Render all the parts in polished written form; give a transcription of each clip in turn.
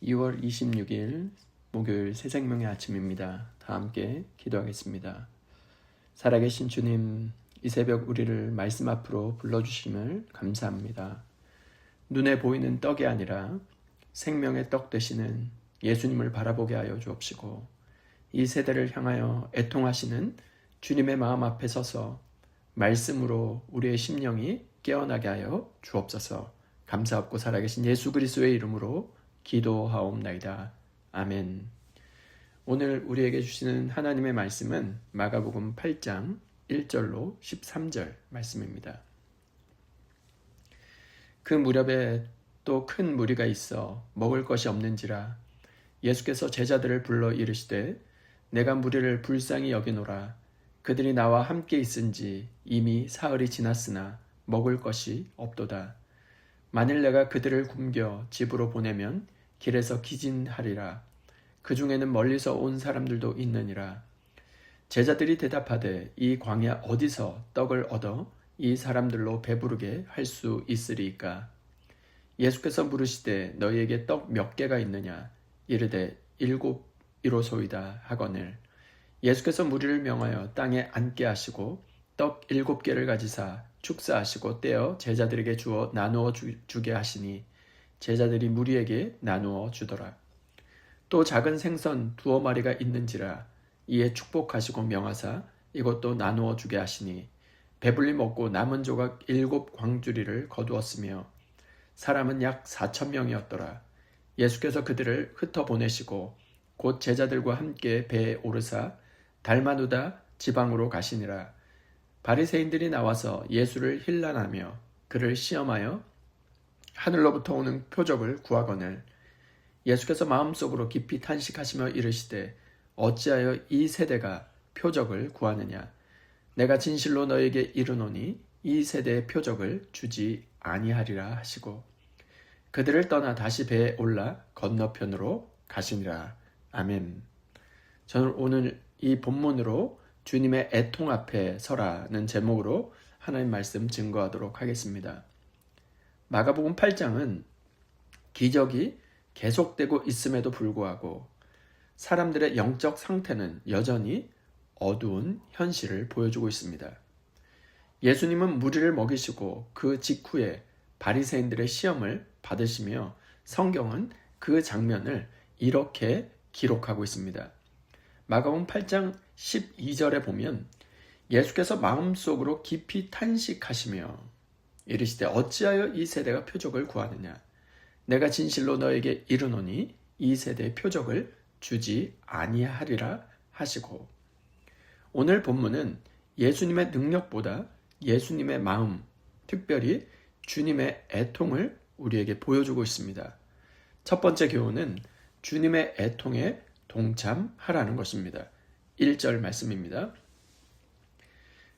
2월 26일 목요일 새생명의 아침입니다. 다 함께 기도하겠습니다. 살아계신 주님, 이 새벽 우리를 말씀 앞으로 불러주심을 감사합니다. 눈에 보이는 떡이 아니라 생명의 떡 되시는 예수님을 바라보게 하여 주옵시고, 이 세대를 향하여 애통하시는 주님의 마음 앞에 서서 말씀으로 우리의 심령이 깨어나게 하여 주옵소서. 감사없고 살아계신 예수 그리스도의 이름으로 기도하옵나이다. 아멘. 오늘 우리에게 주시는 하나님의 말씀은 마가복음 8장 1절로 13절 말씀입니다. 그 무렵에 또 큰 무리가 있어 먹을 것이 없는지라 예수께서 제자들을 불러 이르시되 내가 무리를 불쌍히 여기노라. 그들이 나와 함께 있은지 이미 사흘이 지났으나 먹을 것이 없도다. 만일 내가 그들을 굶겨 집으로 보내면 길에서 기진하리라. 그 중에는 멀리서 온 사람들도 있느니라. 제자들이 대답하되 이 광야 어디서 떡을 얻어 이 사람들로 배부르게 할 수 있으리이까? 예수께서 물으시되 너희에게 떡 몇 개가 있느냐? 이르되 7이로소이다 하거늘. 예수께서 무리를 명하여 땅에 앉게 하시고 떡 7개를 가지사 축사하시고 떼어 제자들에게 주어 나누어 주게 하시니 제자들이 무리에게 나누어 주더라. 또 작은 생선 2마리가 있는지라 이에 축복하시고 명하사 이것도 나누어 주게 하시니 배불리 먹고 남은 조각 7광주리를 거두었으며 사람은 약 4,000명이었더라. 예수께서 그들을 흩어 보내시고 곧 제자들과 함께 배에 오르사 달마누다 지방으로 가시니라. 바리새인들이 나와서 예수를 힐난하며 그를 시험하여 하늘로부터 오는 표적을 구하거늘. 예수께서 마음속으로 깊이 탄식하시며 이르시되 어찌하여 이 세대가 표적을 구하느냐? 내가 진실로 너에게 이르노니 이 세대의 표적을 주지 아니하리라 하시고 그들을 떠나 다시 배에 올라 건너편으로 가시니라. 아멘. 저는 오늘 이 본문으로 주님의 애통 앞에 서라는 제목으로 하나님 말씀 증거하도록 하겠습니다. 마가복음 8장은 기적이 계속되고 있음에도 불구하고 사람들의 영적 상태는 여전히 어두운 현실을 보여주고 있습니다. 예수님은 무리를 먹이시고 그 직후에 바리새인들의 시험을 받으시며 성경은 그 장면을 이렇게 기록하고 있습니다. 마가복음 8장 12절에 보면 예수께서 마음속으로 깊이 탄식하시며 이르시되 어찌하여 이 세대가 표적을 구하느냐? 내가 진실로 너에게 이르노니 이 세대의 표적을 주지 아니하리라 하시고 오늘 본문은 예수님의 능력보다 예수님의 마음, 특별히 주님의 애통을 우리에게 보여주고 있습니다. 첫 번째 교훈은 주님의 애통에 동참하라는 것입니다. 1절 말씀입니다.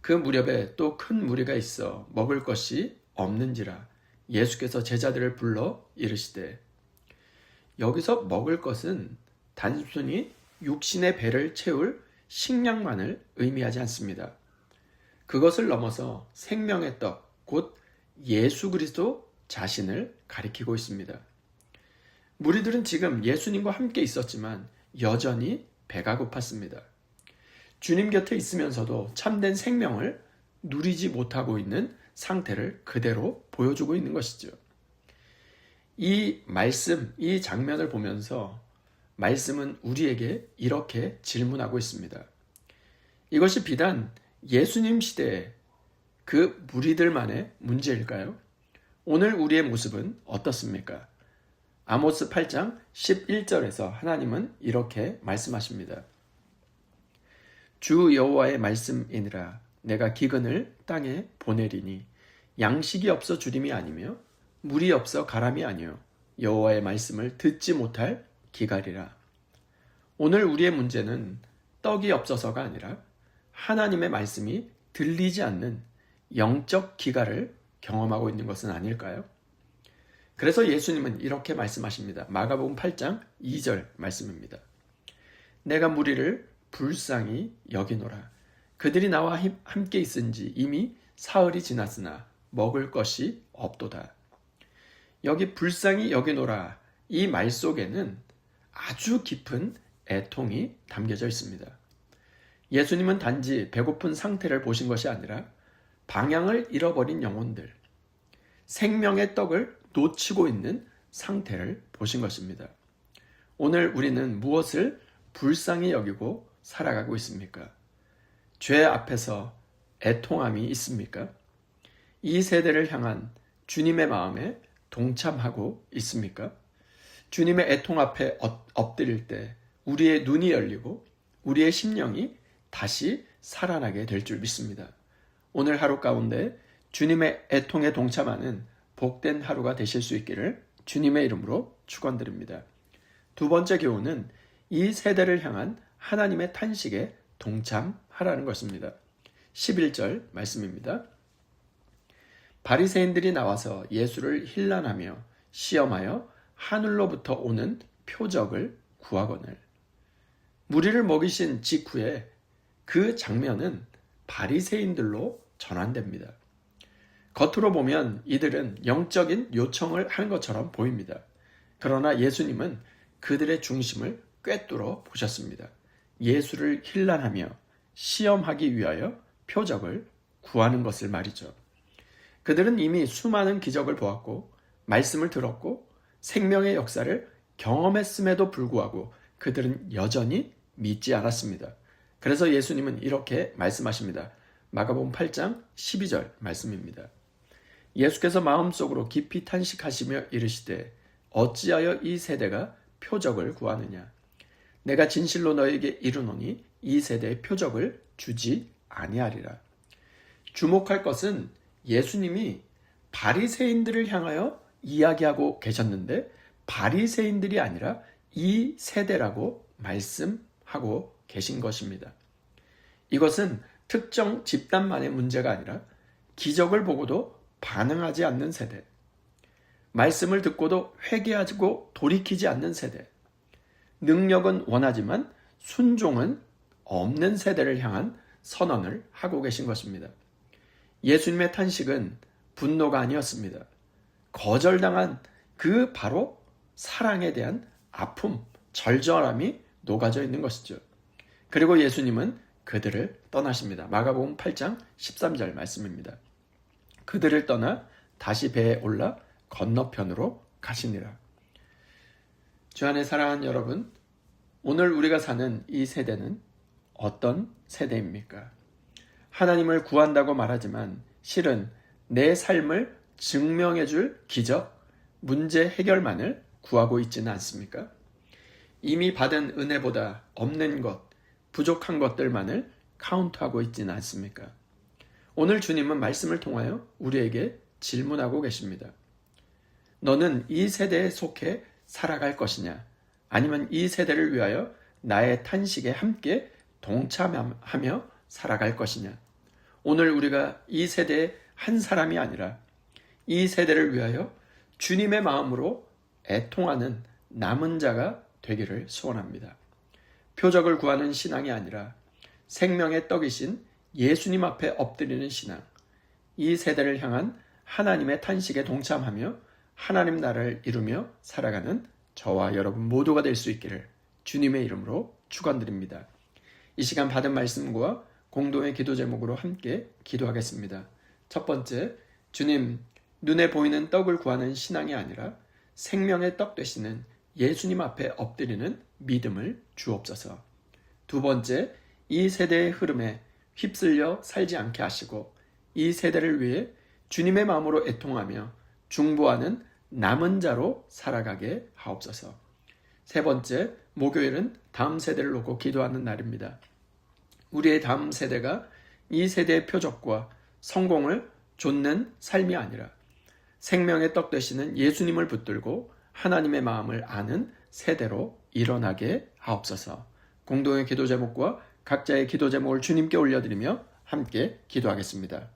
그 무렵에 또 큰 무리가 있어 먹을 것이 없는지라 예수께서 제자들을 불러 이르시되 여기서 먹을 것은 단순히 육신의 배를 채울 식량만을 의미하지 않습니다. 그것을 넘어서 생명의 떡, 곧 예수 그리스도 자신을 가리키고 있습니다. 무리들은 지금 예수님과 함께 있었지만 여전히 배가 고팠습니다. 주님 곁에 있으면서도 참된 생명을 누리지 못하고 있는 상태를 그대로 보여주고 있는 것이죠. 이 말씀, 이 장면을 보면서 말씀은 우리에게 이렇게 질문하고 있습니다. 이것이 비단 예수님 시대의 그 무리들만의 문제일까요? 오늘 우리의 모습은 어떻습니까? 아모스 8장 11절에서 하나님은 이렇게 말씀하십니다. 주 여호와의 말씀이니라 내가 기근을 땅에 보내리니 양식이 없어 주림이 아니며 물이 없어 가람이 아니요 여호와의 말씀을 듣지 못할 기갈이라. 오늘 우리의 문제는 떡이 없어서가 아니라 하나님의 말씀이 들리지 않는 영적 기갈을 경험하고 있는 것은 아닐까요? 그래서 예수님은 이렇게 말씀하십니다. 마가복음 8장 2절 말씀입니다. 내가 무리를 불쌍히 여기노라. 그들이 나와 함께 있은지 이미 사흘이 지났으나 먹을 것이 없도다. 여기 불쌍히 여기노라 이 말 속에는 아주 깊은 애통이 담겨져 있습니다. 예수님은 단지 배고픈 상태를 보신 것이 아니라 방향을 잃어버린 영혼들, 생명의 떡을 놓치고 있는 상태를 보신 것입니다. 오늘 우리는 무엇을 불쌍히 여기고 살아가고 있습니까? 죄 앞에서 애통함이 있습니까? 이 세대를 향한 주님의 마음에 동참하고 있습니까? 주님의 애통 앞에 엎드릴 때 우리의 눈이 열리고 우리의 심령이 다시 살아나게 될 줄 믿습니다. 오늘 하루 가운데 주님의 애통에 동참하는 복된 하루가 되실 수 있기를 주님의 이름으로 축원드립니다. 두 번째 교훈은 이 세대를 향한 하나님의 탄식에 동참하라는 것입니다. 11절 말씀입니다. 바리새인들이 나와서 예수를 힐난하며 시험하여 하늘로부터 오는 표적을 구하거늘. 무리를 먹이신 직후에 그 장면은 바리새인들로 전환됩니다. 겉으로 보면 이들은 영적인 요청을 하는 것처럼 보입니다. 그러나 예수님은 그들의 중심을 꿰뚫어 보셨습니다. 예수를 힐난하며 시험하기 위하여 표적을 구하는 것을 말이죠. 그들은 이미 수많은 기적을 보았고 말씀을 들었고 생명의 역사를 경험했음에도 불구하고 그들은 여전히 믿지 않았습니다. 그래서 예수님은 이렇게 말씀하십니다. 마가복음 8장 12절 말씀입니다. 예수께서 마음속으로 깊이 탄식하시며 이르시되 어찌하여 이 세대가 표적을 구하느냐. 내가 진실로 너에게 이르노니 이 세대에 표적을 주지 아니하리라. 주목할 것은 예수님이 바리새인들을 향하여 이야기하고 계셨는데 바리새인들이 아니라 이 세대라고 말씀하고 계신 것입니다. 이것은 특정 집단만의 문제가 아니라 기적을 보고도 반응하지 않는 세대, 말씀을 듣고도 회개하고 돌이키지 않는 세대, 능력은 원하지만 순종은 없는 세대를 향한 선언을 하고 계신 것입니다. 예수님의 탄식은 분노가 아니었습니다. 거절당한 그 바로 사랑에 대한 아픔, 절절함이 녹아져 있는 것이죠. 그리고 예수님은 그들을 떠나십니다. 마가복음 8장 13절 말씀입니다. 그들을 떠나 다시 배에 올라 건너편으로 가시니라. 주 안에 사랑하는 여러분, 오늘 우리가 사는 이 세대는 어떤 세대입니까? 하나님을 구한다고 말하지만 실은 내 삶을 증명해 줄 기적, 문제 해결만을 구하고 있지는 않습니까? 이미 받은 은혜보다 없는 것, 부족한 것들만을 카운트하고 있지는 않습니까? 오늘 주님은 말씀을 통하여 우리에게 질문하고 계십니다. 너는 이 세대에 속해 살아갈 것이냐? 아니면 이 세대를 위하여 나의 탄식에 함께 동참하며 살아갈 것이냐? 오늘 우리가 이 세대의 한 사람이 아니라 이 세대를 위하여 주님의 마음으로 애통하는 남은 자가 되기를 소원합니다. 표적을 구하는 신앙이 아니라 생명의 떡이신 예수님 앞에 엎드리는 신앙, 이 세대를 향한 하나님의 탄식에 동참하며 하나님 나라를 이루며 살아가는 저와 여러분 모두가 될 수 있기를 주님의 이름으로 축원드립니다. 이 시간 받은 말씀과 공동의 기도 제목으로 함께 기도하겠습니다. 첫 번째, 주님, 눈에 보이는 떡을 구하는 신앙이 아니라 생명의 떡 되시는 예수님 앞에 엎드리는 믿음을 주옵소서. 두 번째, 이 세대의 흐름에 휩쓸려 살지 않게 하시고 이 세대를 위해 주님의 마음으로 애통하며 중보하는 남은 자로 살아가게 하옵소서. 세 번째, 목요일은 다음 세대를 놓고 기도하는 날입니다. 우리의 다음 세대가 이 세대의 표적과 성공을 좇는 삶이 아니라 생명의 떡 되시는 예수님을 붙들고 하나님의 마음을 아는 세대로 일어나게 하옵소서. 공동의 기도 제목과 각자의 기도 제목을 주님께 올려드리며 함께 기도하겠습니다.